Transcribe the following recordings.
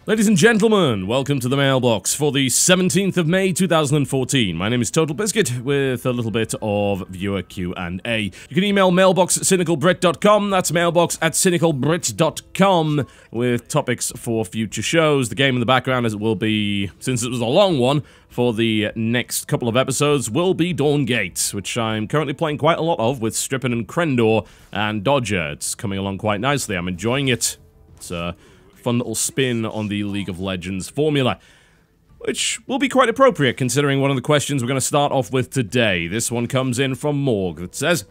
Ladies and gentlemen, welcome to the Mailbox for the 17th of May 2014. My name is TotalBiscuit with a little bit of viewer Q&A. You can email mailbox at cynicalbrit.com, that's mailbox at cynicalbrit.com, with topics for future shows. The game in the background, as it will be, since it was a long one, for the next couple of episodes, will be Dawngate, which I'm currently playing quite a lot of with Strippin and Krendor and Dodger. It's coming along quite nicely, I'm enjoying it. It's fun little spin on the League of Legends formula, which will be quite appropriate considering one of the questions we're going to start off with today. This one comes in from Morg that says,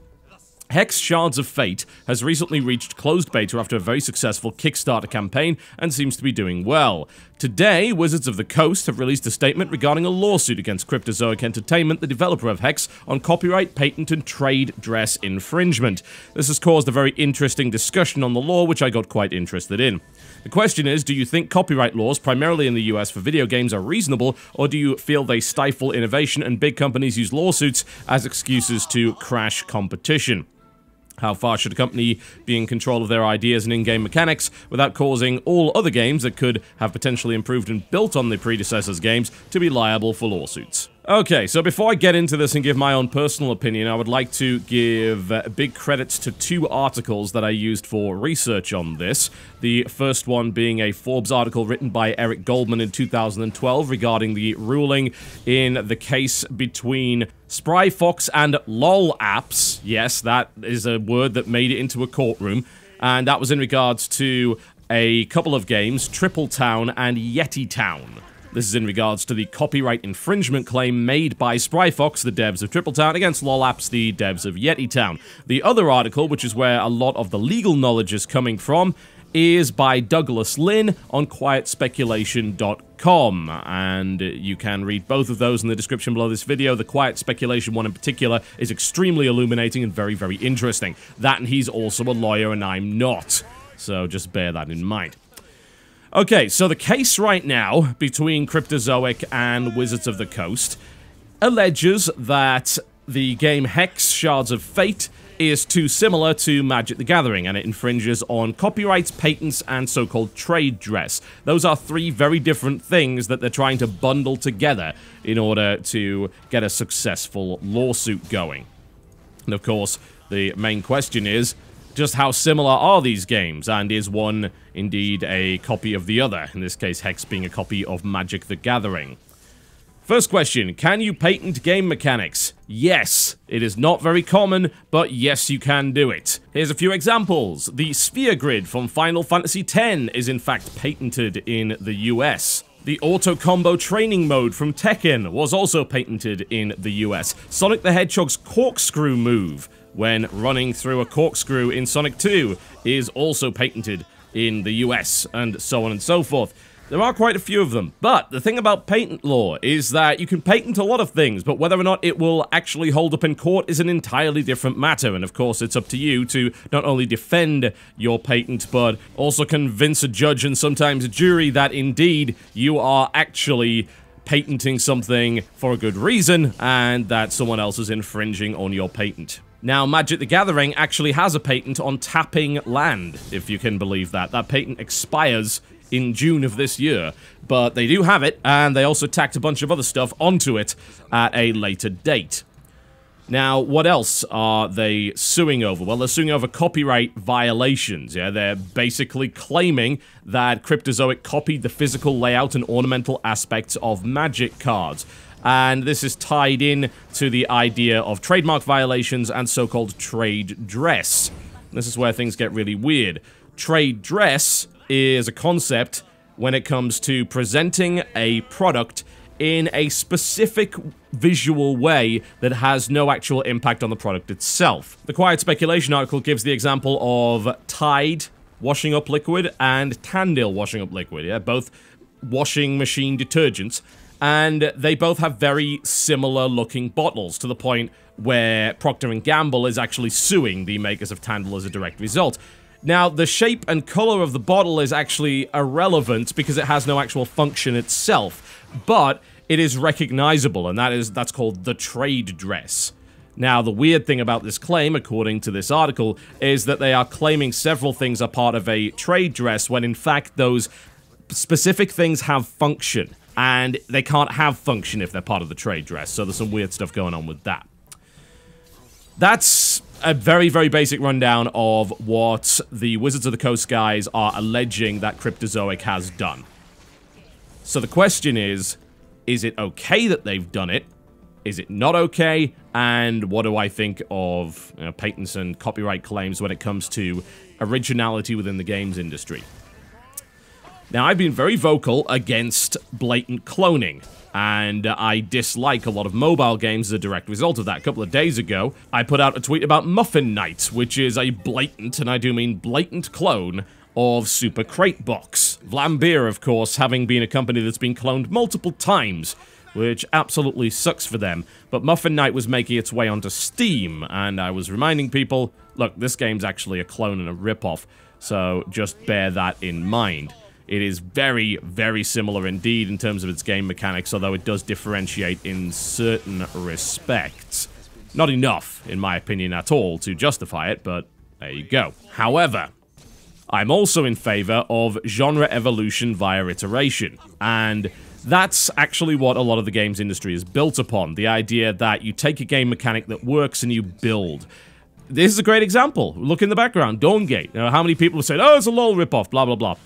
Hex Shards of Fate has recently reached closed beta after a very successful Kickstarter campaign and seems to be doing well. Today, Wizards of the Coast have released a statement regarding a lawsuit against Cryptozoic Entertainment, the developer of Hex, on copyright, patent, and trade dress infringement. This has caused a very interesting discussion on the law, which I got quite interested in. The question is, do you think copyright laws, primarily in the US for video games, are reasonable, or do you feel they stifle innovation and big companies use lawsuits as excuses to crash competition? How far should a company be in control of their ideas and in-game mechanics without causing all other games that could have potentially improved and built on the predecessors' games to be liable for lawsuits? Okay, so before I get into this and give my own personal opinion, I would like to give big credits to two articles that I used for research on this. The first one being a Forbes article written by Eric Goldman in 2012 regarding the ruling in the case between Spry Fox and LOL apps. Yes, that is a word that made it into a courtroom, and that was in regards to a couple of games, Triple Town and Yeti Town. This is in regards to the copyright infringement claim made by Spry Fox, the devs of Triple Town, against LOL apps, the devs of Yeti Town. The other article, which is where a lot of the legal knowledge is coming from, is by Douglas Lynn on quietspeculation.com, and you can read both of those in the description below this video. The Quiet Speculation one in particular is extremely illuminating and very, very interesting. That, and he's also a lawyer and I'm not, so just bear that in mind. Okay, so the case right now between Cryptozoic and Wizards of the Coast alleges that the game Hex Shards of Fate is too similar to Magic the Gathering, and it infringes on copyrights, patents, and so-called trade dress. Those are three very different things that they're trying to bundle together in order to get a successful lawsuit going. And of course, the main question is, just how similar are these games, and is one indeed a copy of the other, in this case Hex being a copy of Magic the Gathering? First question, can you patent game mechanics? Yes. It is not very common, but yes, you can do it. Here's a few examples. The Sphere Grid from Final Fantasy X is in fact patented in the US. The Auto Combo Training Mode from Tekken was also patented in the US. Sonic the Hedgehog's Corkscrew move, when running through a corkscrew in Sonic 2, is also patented in the US, and so on and so forth. There are quite a few of them, but the thing about patent law is that you can patent a lot of things, but whether or not it will actually hold up in court is an entirely different matter, and of course it's up to you to not only defend your patent, but also convince a judge and sometimes a jury that indeed you are actually patenting something for a good reason, and that someone else is infringing on your patent. Now, Magic the Gathering actually has a patent on tapping land, if you can believe that. That patent expires in June of this year, but they do have it, and they also tacked a bunch of other stuff onto it at a later date. Now, what else are they suing over? Well, they're suing over copyright violations, yeah? They're basically claiming that Cryptozoic copied the physical layout and ornamental aspects of Magic cards. And this is tied in to the idea of trademark violations and so-called trade dress. This is where things get really weird. Trade dress is a concept when it comes to presenting a product in a specific visual way that has no actual impact on the product itself. The Quiet Speculation article gives the example of Tide washing up liquid and Tandil washing up liquid, yeah, both washing machine detergents, and they both have very similar looking bottles, to the point where Procter & Gamble is actually suing the makers of Tandil as a direct result. Now, the shape and color of the bottle is actually irrelevant because it has no actual function itself, but it is recognizable, and that's called the trade dress. Now, the weird thing about this claim, according to this article, is that they are claiming several things are part of a trade dress when in fact those Specific things have function, and they can't have function if they're part of the trade dress, so there's some weird stuff going on with that. That's a very, very basic rundown of what the Wizards of the Coast guys are alleging that Cryptozoic has done. So the question is it okay that they've done it? Is it not okay? And what do I think of patents and copyright claims when it comes to originality within the games industry? Now, I've been very vocal against blatant cloning, and I dislike a lot of mobile games as a direct result of that. A couple of days ago, I put out a tweet about Muffin Knight, which is a blatant, and I do mean blatant, clone of Super Crate Box. Vlambeer, of course, having been a company that's been cloned multiple times, which absolutely sucks for them. But Muffin Knight was making its way onto Steam, and I was reminding people, look, this game's actually a clone and a ripoff, so just bear that in mind. It is very, very similar indeed in terms of its game mechanics, although it does differentiate in certain respects. Not enough, in my opinion, at all to justify it, but there you go. However, I'm also in favor of genre evolution via iteration, and that's actually what a lot of the games industry is built upon. The idea that you take a game mechanic that works and you build. This is a great example. Look in the background, Dawngate. How many people have said, oh, it's a LOL ripoff, blah, blah, blah.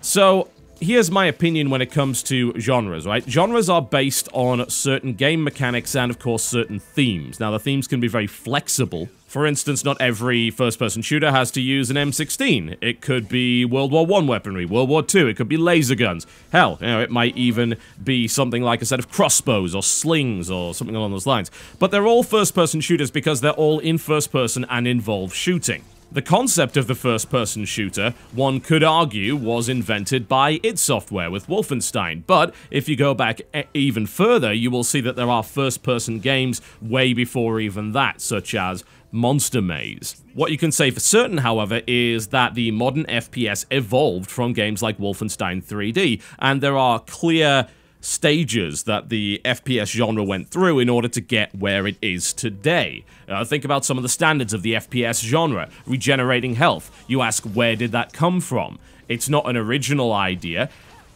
So, here's my opinion when it comes to genres, right? Genres are based on certain game mechanics and, of course, certain themes. Now, the themes can be very flexible. For instance, not every first-person shooter has to use an M16. It could be World War I weaponry, World War II, it could be laser guns. Hell, it might even be something like a set of crossbows or slings or something along those lines. But they're all first-person shooters because they're all in first-person and involve shooting. The concept of the first-person shooter, one could argue, was invented by id Software with Wolfenstein, but if you go back even further, you will see that there are first-person games way before even that, such as Monster Maze. What you can say for certain, however, is that the modern FPS evolved from games like Wolfenstein 3D, and there are clear stages that the FPS genre went through in order to get where it is today. Think about some of the standards of the FPS genre. Regenerating health. You ask, where did that come from? It's not an original idea.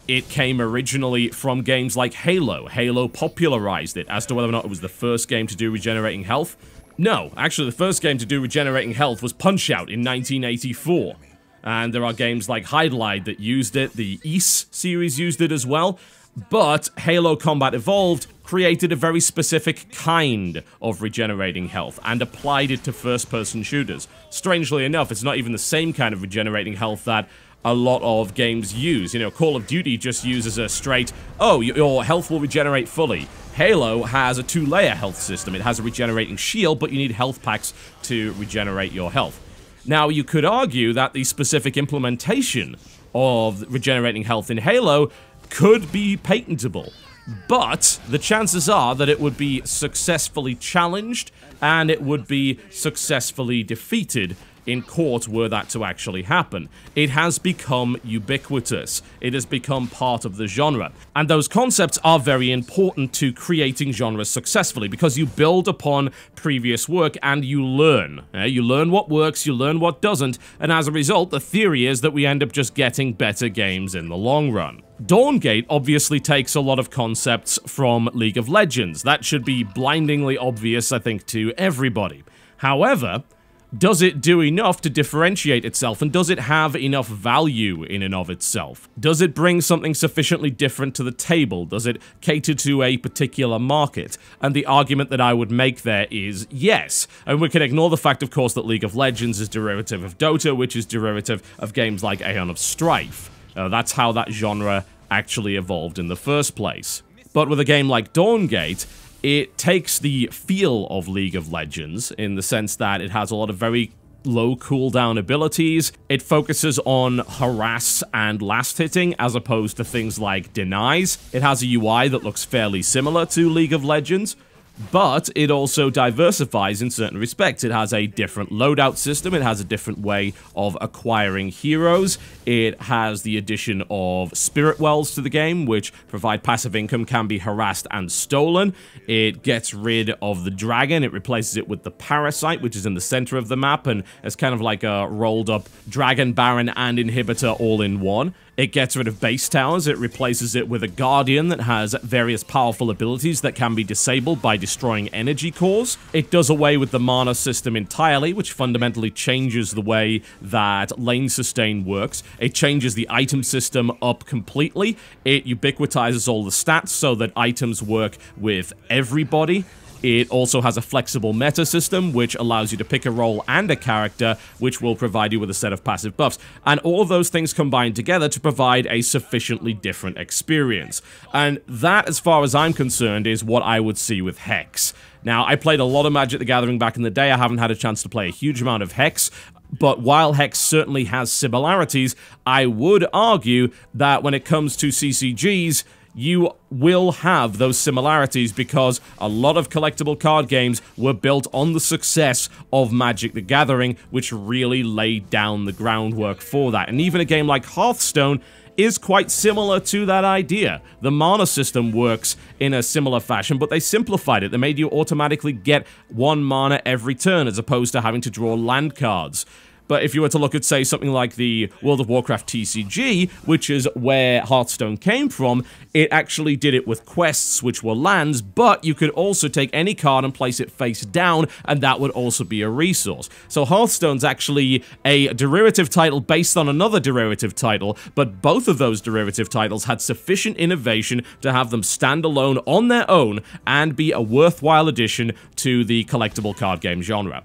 It came originally from games like Halo. Halo popularized it. As to whether or not it was the first game to do regenerating health, no. Actually, the first game to do regenerating health was Punch-Out in 1984. And there are games like Hydlide that used it. The Ys series used it as well. But Halo Combat Evolved created a very specific kind of regenerating health and applied it to first-person shooters. Strangely enough, it's not even the same kind of regenerating health that a lot of games use. Call of Duty just uses a straight, oh, your health will regenerate fully. Halo has a two-layer health system. It has a regenerating shield, but you need health packs to regenerate your health. Now, you could argue that the specific implementation of regenerating health in Halo could be patentable, but the chances are that it would be successfully challenged and it would be successfully defeated in court were that to actually happen. It has become ubiquitous. It has become part of the genre. And those concepts are very important to creating genres successfully because you build upon previous work and you learn. You learn what works, you learn what doesn't, and as a result, the theory is that we end up just getting better games in the long run. Dawngate obviously takes a lot of concepts from League of Legends. That should be blindingly obvious, I think, to everybody. However, does it do enough to differentiate itself, and does it have enough value in and of itself? Does it bring something sufficiently different to the table? Does it cater to a particular market? And the argument that I would make there is yes. And we can ignore the fact, of course, that League of Legends is derivative of Dota, which is derivative of games like Aeon of Strife. That's how that genre actually evolved in the first place. But with a game like Dawngate, it takes the feel of League of Legends in the sense that it has a lot of very low cooldown abilities. It focuses on harass and last hitting as opposed to things like denies. It has a UI that looks fairly similar to League of Legends, But it also diversifies in certain respects. It has a different loadout system, it has a different way of acquiring heroes, it has the addition of spirit wells to the game, which provide passive income, can be harassed and stolen. It gets rid of the dragon, it replaces it with the parasite, which is in the center of the map, and it's kind of like a rolled up dragon baron and inhibitor all in one. It gets rid of base towers, it replaces it with a guardian that has various powerful abilities that can be disabled by destroying energy cores. It does away with the mana system entirely, which fundamentally changes the way that lane sustain works. It changes the item system up completely. It ubiquitizes all the stats so that items work with everybody. It also has a flexible meta system, which allows you to pick a role and a character, which will provide you with a set of passive buffs. And all of those things combine together to provide a sufficiently different experience. And that, as far as I'm concerned, is what I would see with Hex. Now, I played a lot of Magic the Gathering back in the day. I haven't had a chance to play a huge amount of Hex. But while Hex certainly has similarities, I would argue that when it comes to CCGs, you will have those similarities because a lot of collectible card games were built on the success of Magic the Gathering, which really laid down the groundwork for that. And even a game like Hearthstone is quite similar to that idea. The mana system works in a similar fashion, but they simplified it. They made you automatically get 1 mana every turn as opposed to having to draw land cards. But if you were to look at, say, something like the World of Warcraft TCG, which is where Hearthstone came from, it actually did it with quests, which were lands, but you could also take any card and place it face down, and that would also be a resource. So Hearthstone's actually a derivative title based on another derivative title, but both of those derivative titles had sufficient innovation to have them stand alone on their own and be a worthwhile addition to the collectible card game genre.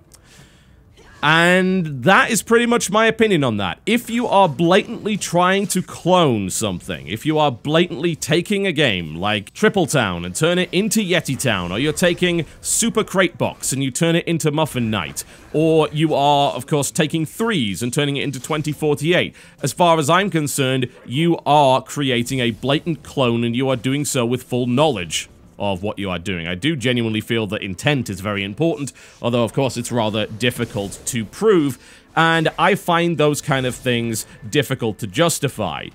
And that is pretty much my opinion on that. If you are blatantly trying to clone something, if you are blatantly taking a game like Triple Town and turn it into Yeti Town, or you're taking Super Crate Box and you turn it into Muffin Night, or you are, of course, taking Threes and turning it into 2048, as far as I'm concerned, you are creating a blatant clone and you are doing so with full knowledge of what you are doing. I do genuinely feel that intent is very important, although of course it's rather difficult to prove, and I find those kind of things difficult to justify.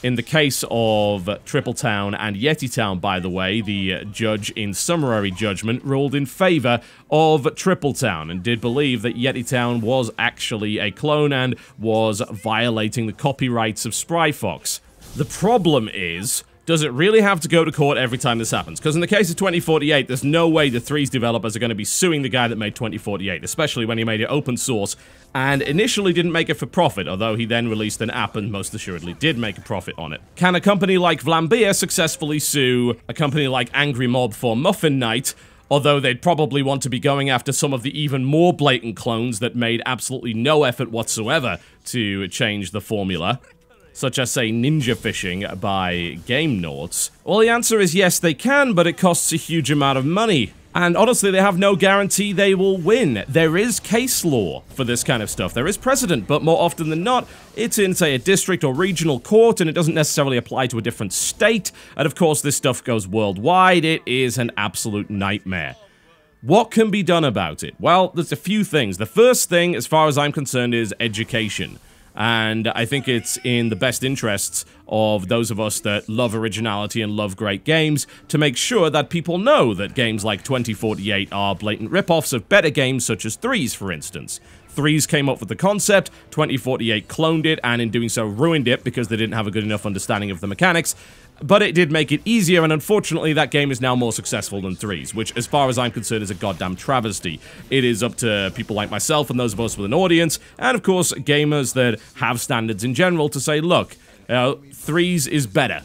In the case of Triple Town and Yeti Town, by the way, the judge in summary judgment ruled in favor of Triple Town and did believe that Yeti Town was actually a clone and was violating the copyrights of Spry Fox. The problem is, does it really have to go to court every time this happens? Because in the case of 2048, there's no way the Threes developers are going to be suing the guy that made 2048, especially when he made it open source and initially didn't make it for profit, although he then released an app and most assuredly did make a profit on it. Can a company like Vlambeer successfully sue a company like Angry Mob for Muffin Night, although they'd probably want to be going after some of the even more blatant clones that made absolutely no effort whatsoever to change the formula, such as, say, Ninja Fishing by Game Nauts? Well, the answer is yes, they can, but it costs a huge amount of money. And honestly, they have no guarantee they will win. There is case law for this kind of stuff. There is precedent, but more often than not, it's in, say, a district or regional court, and it doesn't necessarily apply to a different state. And of course, this stuff goes worldwide. It is an absolute nightmare. What can be done about it? Well, there's a few things. The first thing, as far as I'm concerned, is education. And I think it's in the best interests of those of us that love originality and love great games to make sure that people know that games like 2048 are blatant rip-offs of better games such as Threes, for instance. Threes came up with the concept, 2048 cloned it, and in doing so ruined it because they didn't have a good enough understanding of the mechanics. But it did make it easier, and unfortunately that game is now more successful than Threes, which, as far as I'm concerned, is a goddamn travesty. It is up to people like myself and those of us with an audience, and of course gamers that have standards in general, to say, look, Threes is better.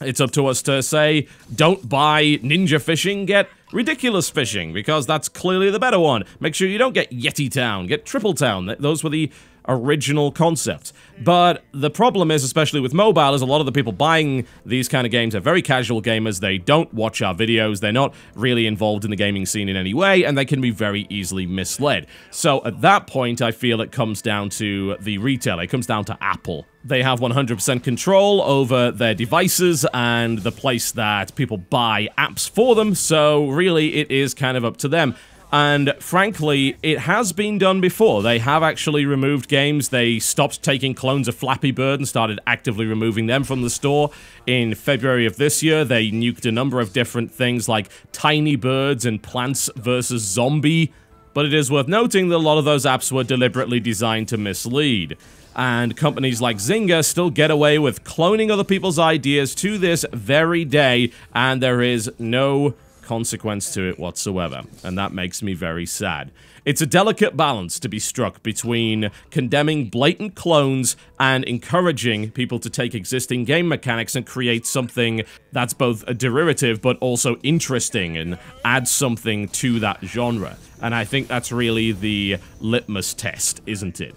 It's up to us to say, don't buy Ninja Fishing, get Ridiculous Fishing, because that's clearly the better one. Make sure you don't get Yeti Town, get Triple Town. Those were the original concept. But the problem is, especially with mobile, is a lot of the people buying these kind of games are very casual gamers. They don't watch our videos, they're not really involved in the gaming scene in any way, and they can be very easily misled. So at that point, I feel it comes down to the retailer. It comes down to Apple. They have 100% control over their devices and the place that people buy apps for them, so really it is kind of up to them. And frankly, it has been done before. They have actually removed games. They stopped taking clones of Flappy Bird and started actively removing them from the store. In February of this year, they nuked a number of different things like Tiny Birds and Plants vs. Zombie. But it is worth noting that a lot of those apps were deliberately designed to mislead. And companies like Zynga still get away with cloning other people's ideas to this very day, and there is no consequence to it whatsoever, and that makes me very sad. It's a delicate balance to be struck between condemning blatant clones and encouraging people to take existing game mechanics and create something that's both a derivative but also interesting and add something to that genre. And I think that's really the litmus test, isn't it?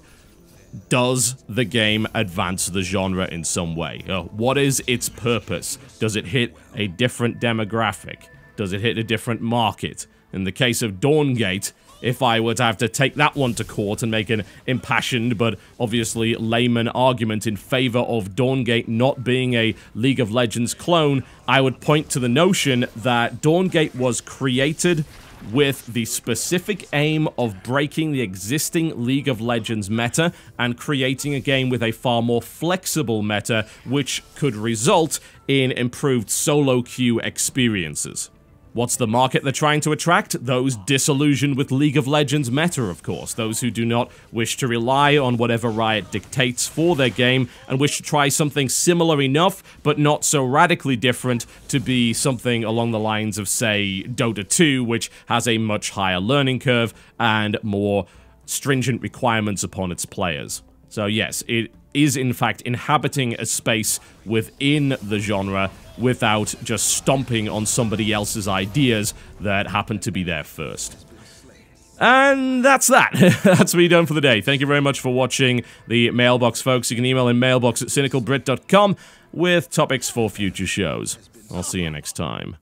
Does the game advance the genre in some way? What is its purpose? Does it hit a different demographic? Does it hit a different market? In the case of Dawngate, if I were to have to take that one to court and make an impassioned but obviously layman argument in favor of Dawngate not being a League of Legends clone, I would point to the notion that Dawngate was created with the specific aim of breaking the existing League of Legends meta and creating a game with a far more flexible meta, which could result in improved solo queue experiences. What's the market they're trying to attract? Those disillusioned with League of Legends meta, of course. Those who do not wish to rely on whatever Riot dictates for their game and wish to try something similar enough, but not so radically different to be something along the lines of, say, Dota 2, which has a much higher learning curve and more stringent requirements upon its players. So yes, it is in fact inhabiting a space within the genre without just stomping on somebody else's ideas that happen to be there first. And that's that. That's me done for the day. Thank you very much for watching the Mailbox, folks. You can email in mailbox@cynicalbrit.com with topics for future shows. I'll see you next time.